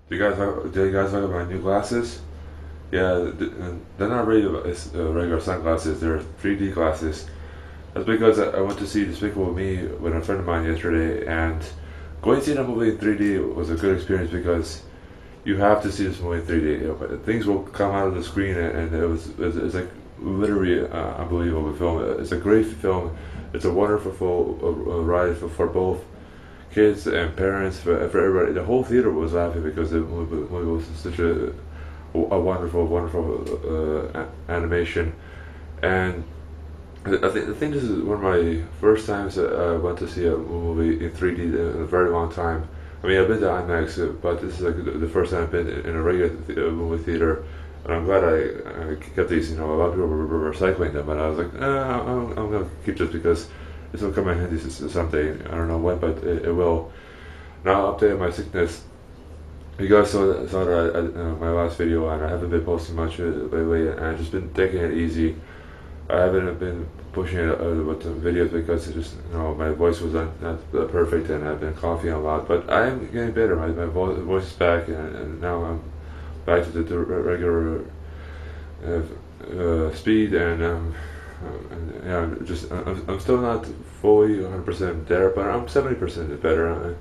Do you guys look at my new glasses? Yeah, they're not really regular sunglasses. They're 3D glasses. That's because I went to see Despicable Me with a friend of mine yesterday, and going to see that movie in 3D was a good experience because you have to see this movie in 3D. Things will come out of the screen, and it's like literally unbelievable film. It's a great film. It's a wonderful ride for both kids and parents, for everybody. The whole theater was laughing because the movie was such a wonderful animation. And I think this is one of my first times that I went to see a movie in 3D in a very long time. I mean, I've been to IMAX, but this is like the first time I've been in a regular movie theater, and I'm glad I kept these. You know, a lot of people were recycling them, and I was like, I'm gonna keep this because this will come in handy someday. I don't know when, but it will. Now, I'll update my sickness. You guys saw that my last video, and I haven't been posting much lately, and I've just been taking it easy. I haven't been pushing it with the videos because it just, my voice was not perfect, and I've been coughing a lot. But I am getting better. My voice is back, and now I'm back to the regular speed, yeah, I'm still not fully 100% there, but I'm 70% better.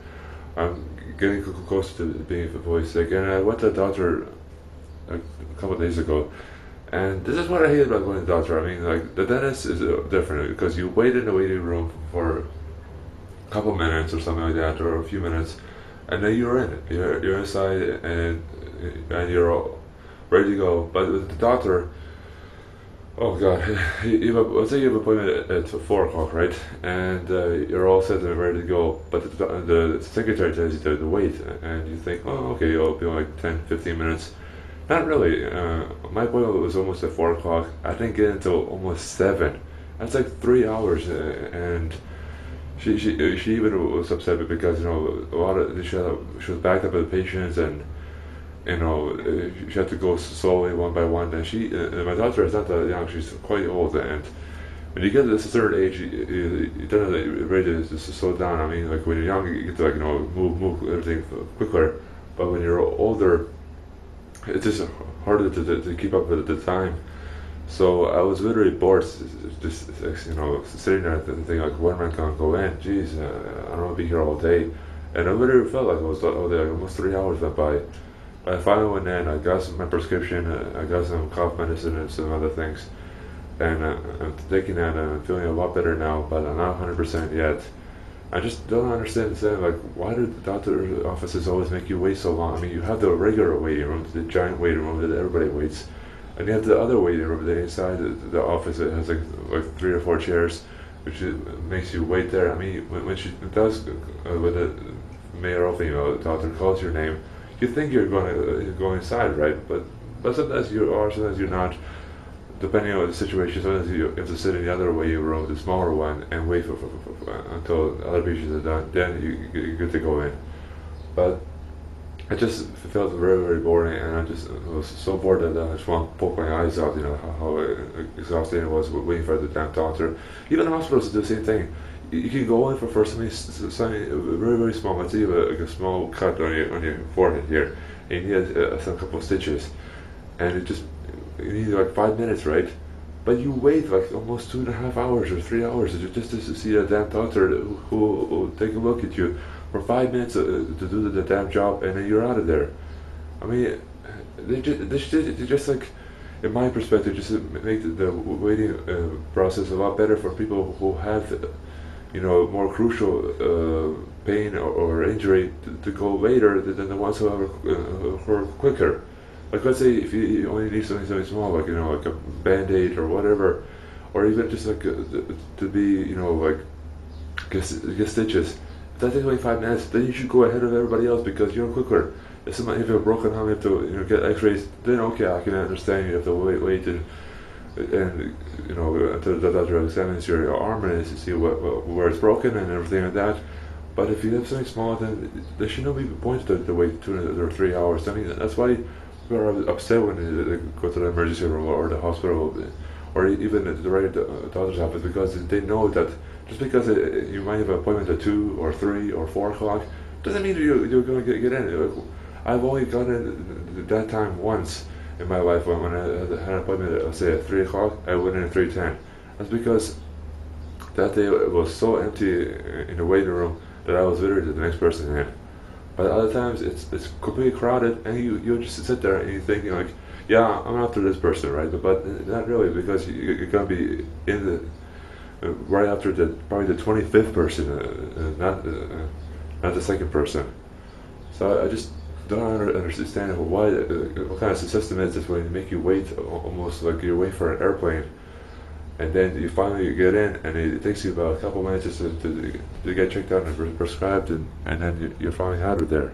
I'm getting close to being fully sick, and I went to the doctor a couple of days ago. And this is what I hate about going to the doctor. I mean, like, the dentist is different because you wait in the waiting room for a couple minutes or something like that, or a few minutes, and then you're in it. You're inside, and you're all ready to go. But with the doctor, oh God, let's say you have an appointment at 4 o'clock, right? And you're all set and ready to go. But the secretary tells you to wait, and you think, oh, okay, it'll be like 10, 15 minutes. Not really. My appointment was almost at 4 o'clock. I didn't get until almost 7. That's like 3 hours, and she even was upset because a lot of she was backed up with patients, and she had to go slowly one by one. And my daughter is not that young; she's quite old, and when you get to this certain age, you don't ready to just slow down. I mean, like when you're young, you get to move everything quicker, but when you're older, it's just harder to keep up with the time. So I was literally bored, just sitting there thinking like, when am I gonna go in? Jeez, I don't want to be here all day. And I literally felt like I was all day, like almost 3 hours went by. I finally went in. I got my prescription. I got some cough medicine and some other things, and I'm taking that. And I'm feeling a lot better now, but I'm not 100% yet. I just don't understand like, why do the doctor's offices always make you wait so long? I mean, you have the regular waiting room, the giant waiting room that everybody waits, and you have the other waiting room that inside the office. It has like 3 or 4 chairs, which makes you wait there. I mean, when she does, when the mayor or female doctor calls your name, you think you're going to go inside, right? But sometimes you are, sometimes you're not. Depending on the situation, sometimes you have to sit in the other waiting room, the smaller one, and wait until other patients are done. Then you're good to go in. But I just felt very boring, and I just was so bored that I just want to poke my eyes out. How exhausting it was waiting for the damn doctor. Even the hospitals do the same thing. You can go in for something very small. Let's say you have a small cut on your forehead here, and you need some couple of stitches, and you need like 5 minutes, right? But you wait like almost 2.5 hours or 3 hours just to see a damn doctor who will take a look at you for 5 minutes to do the damn job, and then you're out of there. I mean, they just like, in my perspective, just make the waiting process a lot better for people who have, more crucial pain or injury to go later than the ones who are quicker. Like, let's say if you only need something small, like like a band-aid or whatever, or even just like to be, like get stitches. If that takes only 5 minutes, then you should go ahead of everybody else because you're quicker. If somebody have a broken arm, you have to get X-rays. Then okay, I can understand you have to wait and until the doctor examines your arm and to see where it's broken and everything like that. But if you have something small, then there should not be point to wait 2 or 3 hours. I mean, that's why people are upset when they go to the emergency room or the hospital, or even the regular doctor's office, because they know that just because you might have an appointment at 2 or 3 or 4 o'clock doesn't mean you're going to get in. I've only gone in that time once in my life when I had an appointment at, let's say, at 3 o'clock. I went in at 3:10. That's because that day it was so empty in the waiting room that I was literally the next person in. But other times it's completely crowded, and you just sit there and you think, like, yeah, I'm after this person, right? But not really, because you're gonna be in the right after the probably the 25th person, not the second person. So I just don't understand why what kind of system is this when they make you wait almost like you're waiting for an airplane, and then you finally get in, and it takes you about a couple minutes just to get checked out and prescribed, and then you're finally out of there.